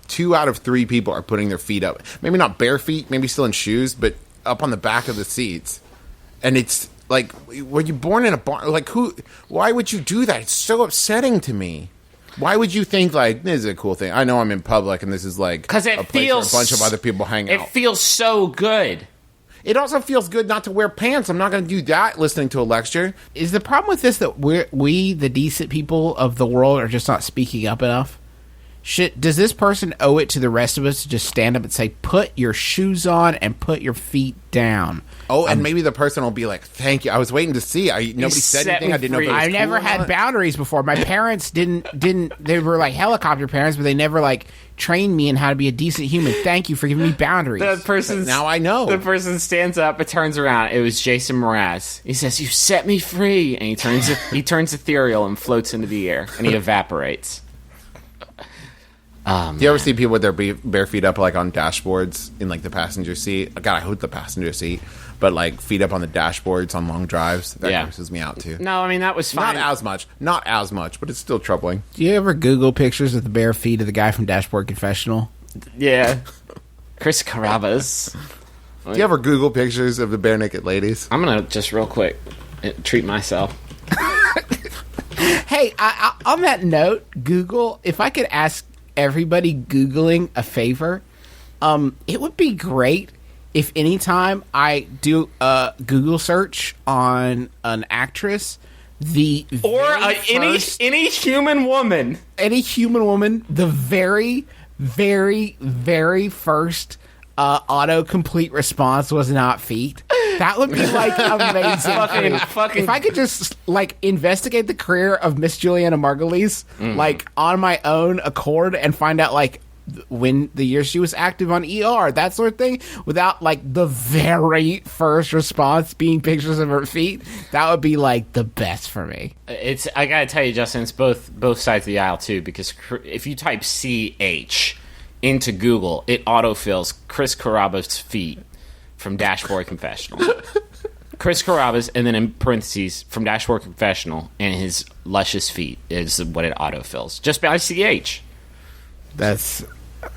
D: 2 out of 3 people are putting their feet up. Maybe not bare feet, maybe still in shoes, but up on the back of the seats. And it's like, were you born in a barn? Like, why would you do that? It's so upsetting to me. Why would you think, like, this is a cool thing? I know I'm in public and this is like
E: Because it
D: a place
E: feels
D: where a bunch of other people hang out.
E: It feels so good.
D: It also feels good not to wear pants. I'm not going to do that listening to a lecture.
C: Is the problem with this that we, the decent people of the world, are just not speaking up enough? does this person owe it to the rest of us to just stand up and say, put your shoes on and put your feet down?
D: Oh, and maybe the person will be like, thank you. I was waiting to see. Nobody said anything. I didn't know if it was
C: I never
D: cool or
C: had
D: not.
C: boundaries before. My parents didn't, they were like helicopter parents, but they never like trained me in how to be a decent human. Thank you for giving me boundaries.
E: The person
D: Now I know.
E: The person stands up and turns around. It was Jason Mraz. He says, "You set me free," and he turns ethereal and floats into the air, and he evaporates.
D: Do you ever see people with their bare feet up, like on dashboards in like the passenger seat? God, I hope the passenger seat, but like feet up on the dashboards on long drives. That grosses me out too.
E: No, I mean that was fine.
D: Not as much, but it's still troubling.
C: Do you ever Google pictures of the bare feet of the guy from Dashboard Confessional?
E: Yeah, Chris Carrabba's.
D: Do you ever Google pictures of the bare naked ladies?
E: I'm gonna just real quick treat myself.
C: Hey, on that note, Google, if I could ask everybody Googling a favor, it would be great if anytime I do a Google search on an actress, any
E: human woman,
C: the very, very, very first autocomplete response was not feet. That would be like amazing.
E: fucking.
C: If I could just like investigate the career of Miss Juliana Margulies like on my own accord and find out like when the year she was active on ER, that sort of thing, without like the very first response being pictures of her feet, that would be like the best for me.
E: I gotta tell you, Justin, it's both sides of the aisle too, because if you type CH into Google, it autofills Chris Carrabba's feet from Dashboard Confessional. Chris Carrabba's, and then in parentheses, from Dashboard Confessional, and his luscious feet is what it autofills. Just by CH.
C: That's...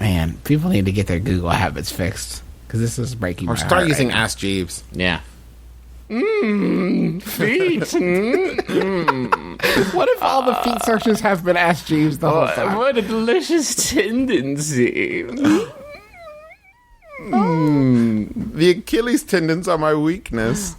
C: Man, people need to get their Google habits fixed, because this is breaking my
D: Or
C: heart
D: start using
C: right now.
D: Ask Jeeves.
E: Yeah.
C: Feet. What if all the feet searches have been Ask Jeeves the whole time?
E: What a delicious tendency.
D: The Achilles tendons are my weakness.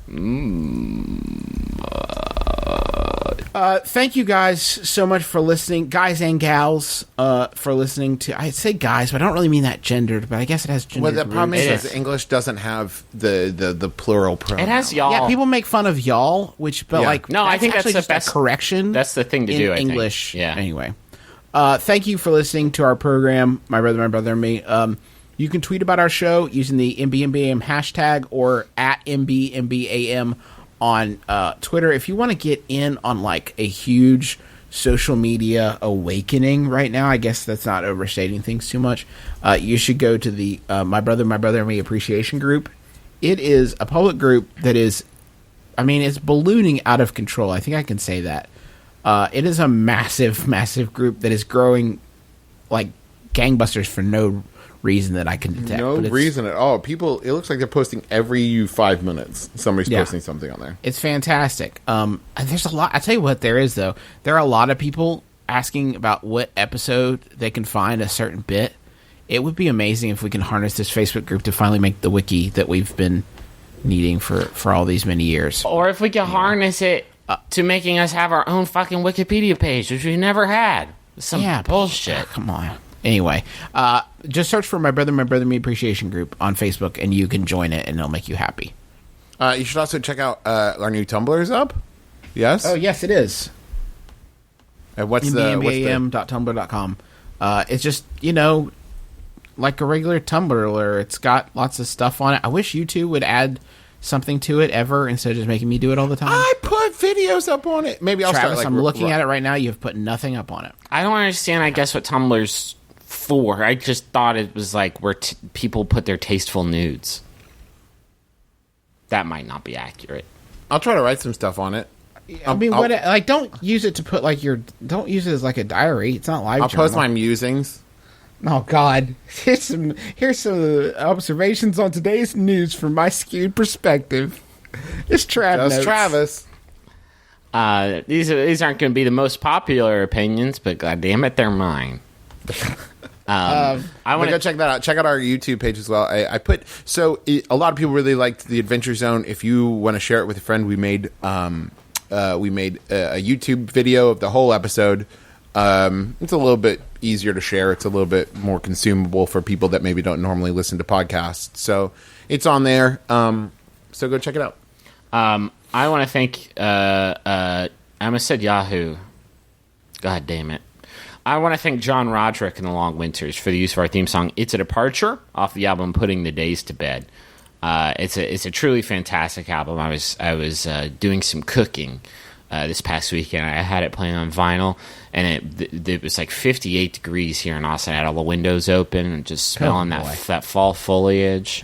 C: Thank you guys so much for listening, guys and gals, for listening to. I say guys, but I don't really mean that gendered, but I guess it has gendered.
D: Well, the problem
C: roots.
D: is English doesn't have the plural pronoun.
E: It has y'all.
C: Yeah, people make fun of y'all, like
E: no, I think that's
C: actually
E: the
C: just
E: best
C: a correction.
E: That's the thing to
C: in
E: do. I think.
C: English.
E: Yeah.
C: Anyway, thank you for listening to our program, my brother, and me. You can tweet about our show using the MBMBaM hashtag or at MBMBaM on Twitter. If you want to get in on like a huge social media awakening right now, I guess that's not overstating things too much, you should go to the My Brother and Me Appreciation Group. It is a public group that is, it's ballooning out of control. I think I can say that. It is a massive, massive group that is growing like gangbusters for no reason that I can detect.
D: No reason at all. People, it looks like they're posting every 5 minutes. Somebody's posting something on there.
C: It's fantastic. And there's a lot. I tell you what, there is though. There are a lot of people asking about what episode they can find a certain bit. It would be amazing if we can harness this Facebook group to finally make the wiki that we've been needing for all these many years.
E: Or if we can harness it to making us have our own fucking Wikipedia page, which we never had. Some bullshit.
C: Come on. Anyway, just search for My Brother and Me Appreciation Group on Facebook, and you can join it, and it'll make you happy.
D: You should also check out our new Tumblr is up. Yes?
C: Oh, yes, it is.
D: And what's
C: MBMBaM.tumblr.com. It's just, like a regular Tumblr. It's got lots of stuff on it. I wish you two would add something to it ever instead of just making me do it all the time.
D: I put videos up on it. Maybe I'll
C: Travis,
D: start.
C: I'm looking at it right now. You've put nothing up on it.
E: I don't understand, I guess, what Tumblr's for. I just thought it was like where people put their tasteful nudes. That might not be accurate.
D: I'll try to write some stuff on it.
C: Don't use it to put don't use it as like a diary. It's not live.
D: I'll post my musings.
C: Oh God! Here's some observations on today's news from my skewed perspective. It's Travis.
D: Just Travis.
E: These aren't going to be the most popular opinions, but goddamn it, they're mine.
D: I want to go check that out. Check out our YouTube page as well. A lot of people really liked the Adventure Zone. If you want to share it with a friend, we made a YouTube video of the whole episode. It's a little bit easier to share. It's a little bit more consumable for people that maybe don't normally listen to podcasts. So it's on there. So go check it out.
E: I want to thank, I almost said Yahoo. God damn it. I want to thank John Roderick and the Long Winters for the use of our theme song, It's a Departure, off the album Putting the Days to Bed. It's a truly fantastic album. I was doing some cooking this past weekend. I had it playing on vinyl, and it was like 58 degrees here in Austin. I had all the windows open and just smelling that fall foliage.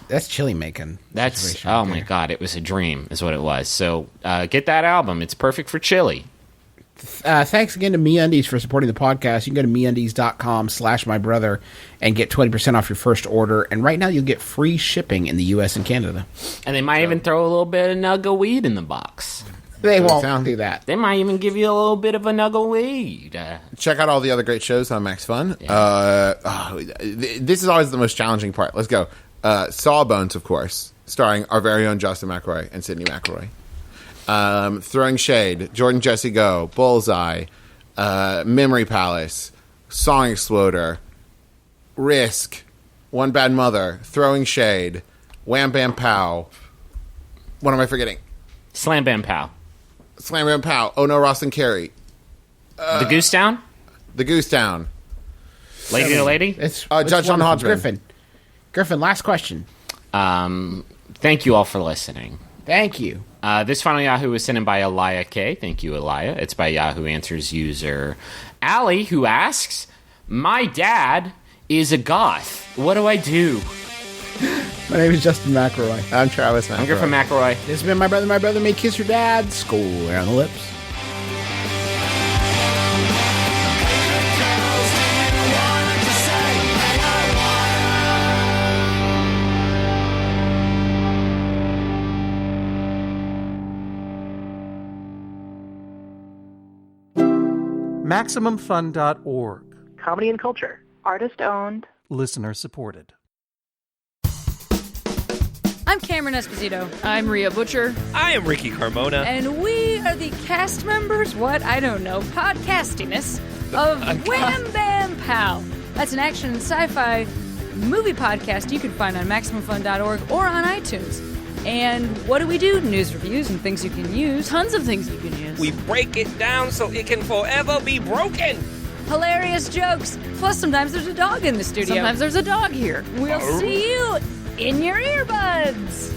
C: That's chili making.
E: That's my God, it was a dream, is what it was. So get that album. It's perfect for chili.
C: Thanks again to MeUndies for supporting the podcast. You can go to MeUndies.com/mybrother and get 20% off your first order. And right now you'll get free shipping in the U.S. and Canada.
E: And they might even throw a little bit of nug of weed in the box.
C: They won't do that.
E: They might even give you a little bit of a nug of weed.
D: Check out all the other great shows on Max Fun.
E: Yeah.
D: This is always the most challenging part. Let's go. Sawbones, of course, starring our very own Justin McElroy and Sydney McElroy. Throwing Shade, Jordan Jesse Go, Bullseye, Memory Palace, Song Exploder, Risk, One Bad Mother, Throwing Shade, Wham Bam Pow. What am I forgetting?
E: Slam Bam Pow.
D: Slam Bam Pow. Oh No, Ross and Carey.
E: The Goose Town?
D: The Goose Town.
E: Lady to Lady?
C: It's
D: Judge John Hodgman.
C: Griffin, last question.
E: Thank you all for listening.
C: Thank you.
E: This final Yahoo was sent in by Elia K. Thank you, Elia. It's by Yahoo Answers user Allie, who asks, my dad is a goth. What do I do?
C: My name is Justin McElroy.
D: I'm Travis McElroy.
E: I'm Griffin McElroy.
C: This has been My Brother May Kiss Your Dad. School around the lips.
G: MaximumFun.org.
H: Comedy and culture. Artist owned.
G: Listener supported.
I: I'm Cameron Esposito. I'm Rhea Butcher.
J: I am Ricky Carmona.
I: And we are the cast members, podcastiness of Wham Bam Pow. That's an action and sci-fi movie podcast you can find on MaximumFun.org or on iTunes. And what do we do? News, reviews, and things you can use. Tons of things you can use.
J: We break it down so it can forever be broken.
I: Hilarious jokes. Plus, sometimes there's a dog in the studio.
K: Sometimes there's a dog here.
I: We'll see you in your earbuds.